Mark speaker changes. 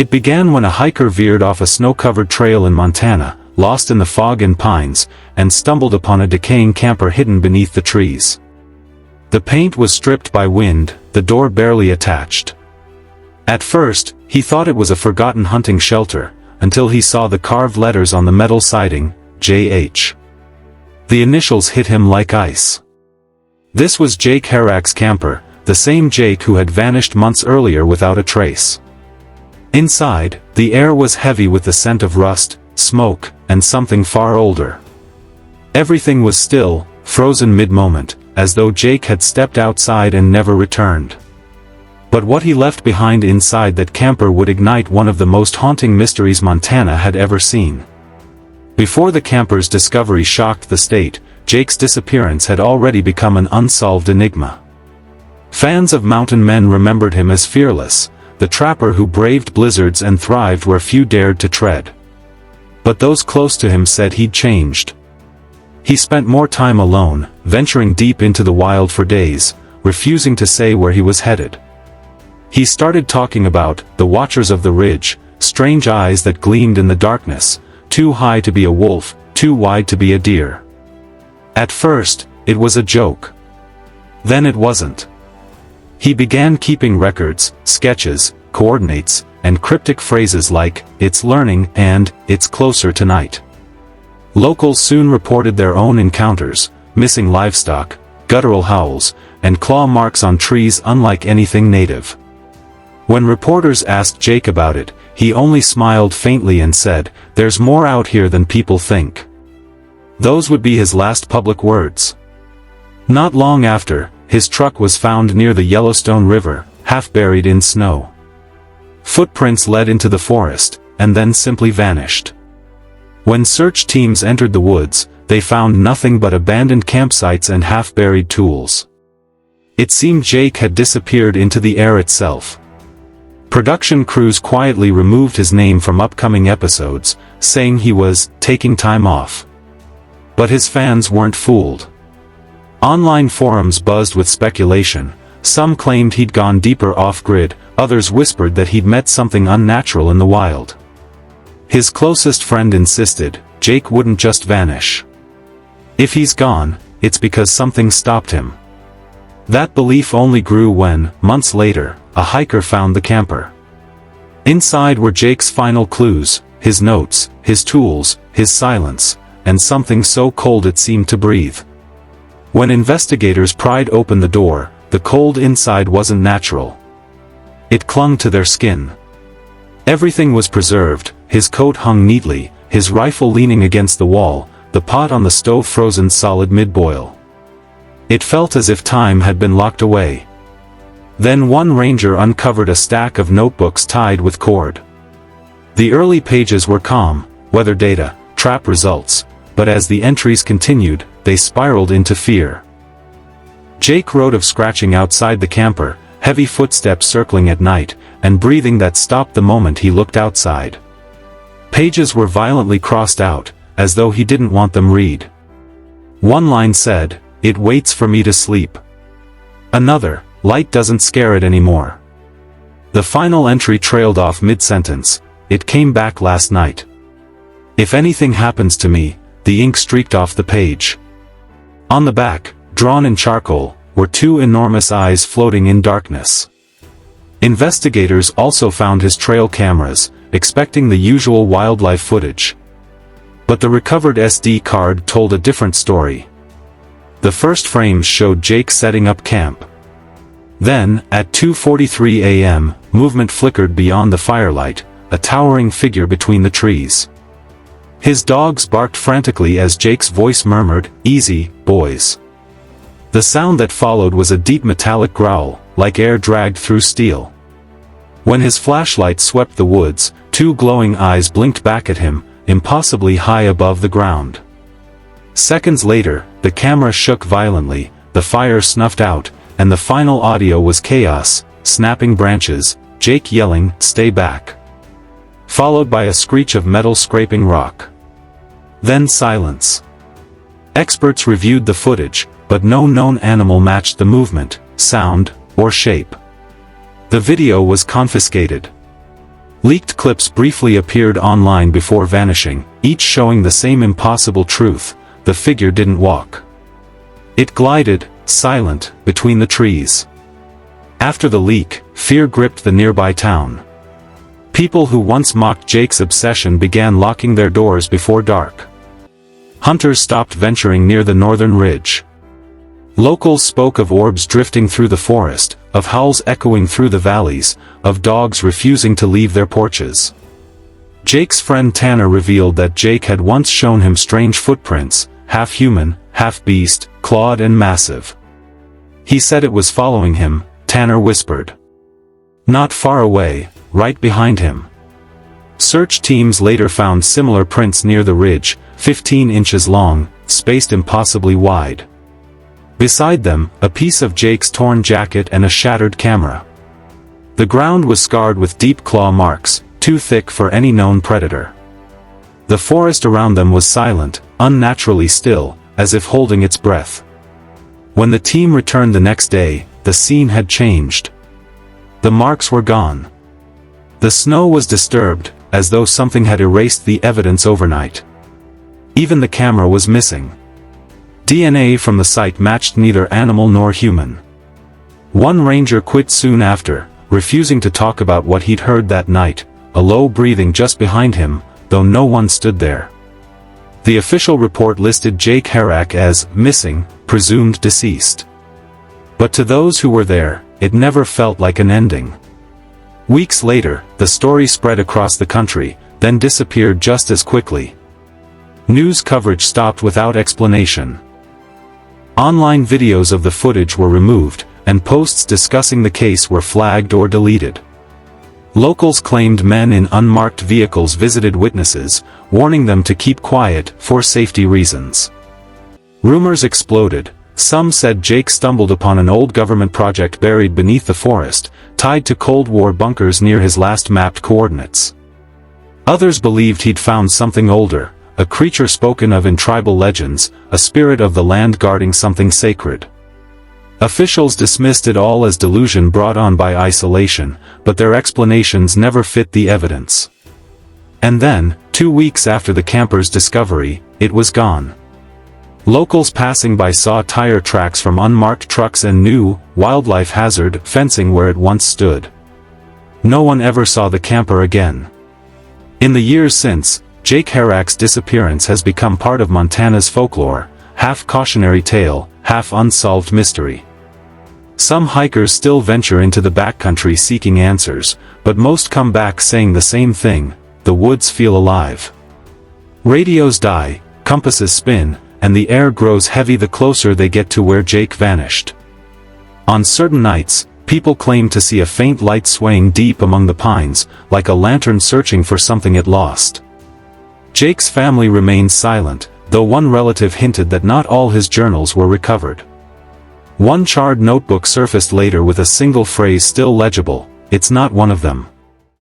Speaker 1: It began when a hiker veered off a snow-covered trail in Montana, lost in the fog and pines, and stumbled upon a decaying camper hidden beneath the trees. The paint was stripped by wind, the door barely attached. At first, he thought it was a forgotten hunting shelter, until he saw the carved letters on the metal siding, J.H. The initials hit him like ice. This was Jake Herak's camper, the same Jake who had vanished months earlier without a trace. Inside, the air was heavy with the scent of rust, smoke, and something far older. Everything was still, frozen mid-moment, as though Jake had stepped outside and never returned. But what he left behind inside that camper would ignite one of the most haunting mysteries Montana had ever seen. Before the camper's discovery shocked the state, Jake's disappearance had already become an unsolved enigma. Fans of mountain men remembered him as fearless, the trapper who braved blizzards and thrived where few dared to tread. But those close to him said he'd changed. He spent more time alone, venturing deep into the wild for days, refusing to say where he was headed. He started talking about the Watchers of the Ridge, strange eyes that gleamed in the darkness, too high to be a wolf, too wide to be a deer. At first, it was a joke. Then it wasn't. He began keeping records, sketches, coordinates, and cryptic phrases like, "It's learning," and, "It's closer tonight." Locals soon reported their own encounters, missing livestock, guttural howls, and claw marks on trees unlike anything native. When reporters asked Jake about it, he only smiled faintly and said, "There's more out here than people think." Those would be his last public words. Not long after, his truck was found near the Yellowstone River, half buried in snow. Footprints led into the forest, and then simply vanished. When search teams entered the woods, they found nothing but abandoned campsites and half-buried tools. It seemed Jake had disappeared into the air itself. Production crews quietly removed his name from upcoming episodes, saying he was taking time off. But his fans weren't fooled. Online forums buzzed with speculation. Some claimed he'd gone deeper off-grid, others whispered that he'd met something unnatural in the wild. His closest friend insisted, Jake wouldn't just vanish. If he's gone, it's because something stopped him. That belief only grew when, months later, a hiker found the camper. Inside were Jake's final clues, his notes, his tools, his silence, and something so cold it seemed to breathe. When investigators pried open the door, the cold inside wasn't natural. It clung to their skin. Everything was preserved, his coat hung neatly, his rifle leaning against the wall, the pot on the stove frozen solid mid-boil. It felt as if time had been locked away. Then one ranger uncovered a stack of notebooks tied with cord. The early pages were calm, weather data, trap results, but as the entries continued, they spiraled into fear. Jake wrote of scratching outside the camper, heavy footsteps circling at night, and breathing that stopped the moment he looked outside. Pages were violently crossed out, as though he didn't want them read. One line said, "It waits for me to sleep." Another, "Light doesn't scare it anymore." The final entry trailed off mid-sentence, "It came back last night. If anything happens to me," the ink streaked off the page. On the back, drawn in charcoal, were two enormous eyes floating in darkness. Investigators also found his trail cameras, expecting the usual wildlife footage. But the recovered SD card told a different story. The first frames showed Jake setting up camp. Then, at 2:43 a.m., movement flickered beyond the firelight, a towering figure between the trees. His dogs barked frantically as Jake's voice murmured, "Easy, boys." The sound that followed was a deep metallic growl, like air dragged through steel. When his flashlight swept the woods, two glowing eyes blinked back at him, impossibly high above the ground. Seconds later, the camera shook violently, the fire snuffed out, and the final audio was chaos, snapping branches, Jake yelling, "Stay back," followed by a screech of metal scraping rock. Then silence. Experts reviewed the footage, but no known animal matched the movement, sound, or shape. The video was confiscated. Leaked clips briefly appeared online before vanishing, each showing the same impossible truth: the figure didn't walk. It glided, silent, between the trees. After the leak, fear gripped the nearby town. People who once mocked Jake's obsession began locking their doors before dark. Hunters stopped venturing near the northern ridge. Locals spoke of orbs drifting through the forest, of howls echoing through the valleys, of dogs refusing to leave their porches. Jake's friend Tanner revealed that Jake had once shown him strange footprints, half human, half beast, clawed and massive. He said it was following him, Tanner whispered. Not far away, right behind him. Search teams later found similar prints near the ridge, 15 inches long, spaced impossibly wide. Beside them, a piece of Jake's torn jacket and a shattered camera. The ground was scarred with deep claw marks, too thick for any known predator. The forest around them was silent, unnaturally still, as if holding its breath. When the team returned the next day, the scene had changed. The marks were gone. The snow was disturbed, as though something had erased the evidence overnight. Even the camera was missing. DNA from the site matched neither animal nor human. One ranger quit soon after, refusing to talk about what he'd heard that night, a low breathing just behind him, though no one stood there. The official report listed Jake Herak as missing, presumed deceased. But to those who were there, it never felt like an ending. Weeks later, the story spread across the country, then disappeared just as quickly. News coverage stopped without explanation. Online videos of the footage were removed, and posts discussing the case were flagged or deleted. Locals claimed men in unmarked vehicles visited witnesses, warning them to keep quiet for safety reasons. Rumors exploded. Some said Jake stumbled upon an old government project buried beneath the forest, tied to Cold War bunkers near his last mapped coordinates. Others believed he'd found something older, a creature spoken of in tribal legends, a spirit of the land guarding something sacred. Officials dismissed it all as delusion brought on by isolation, but their explanations never fit the evidence. And then, 2 weeks after the camper's discovery, it was gone. Locals passing by saw tire tracks from unmarked trucks and knew, wildlife hazard, fencing where it once stood. No one ever saw the camper again. In the years since, Jake Herak's disappearance has become part of Montana's folklore, half cautionary tale, half unsolved mystery. Some hikers still venture into the backcountry seeking answers, but most come back saying the same thing: the woods feel alive. Radios die, compasses spin, and the air grows heavy the closer they get to where Jake vanished. On certain nights, people claim to see a faint light swaying deep among the pines, like a lantern searching for something it lost. Jake's family remains silent, though one relative hinted that not all his journals were recovered. One charred notebook surfaced later with a single phrase still legible: "It's not one of them."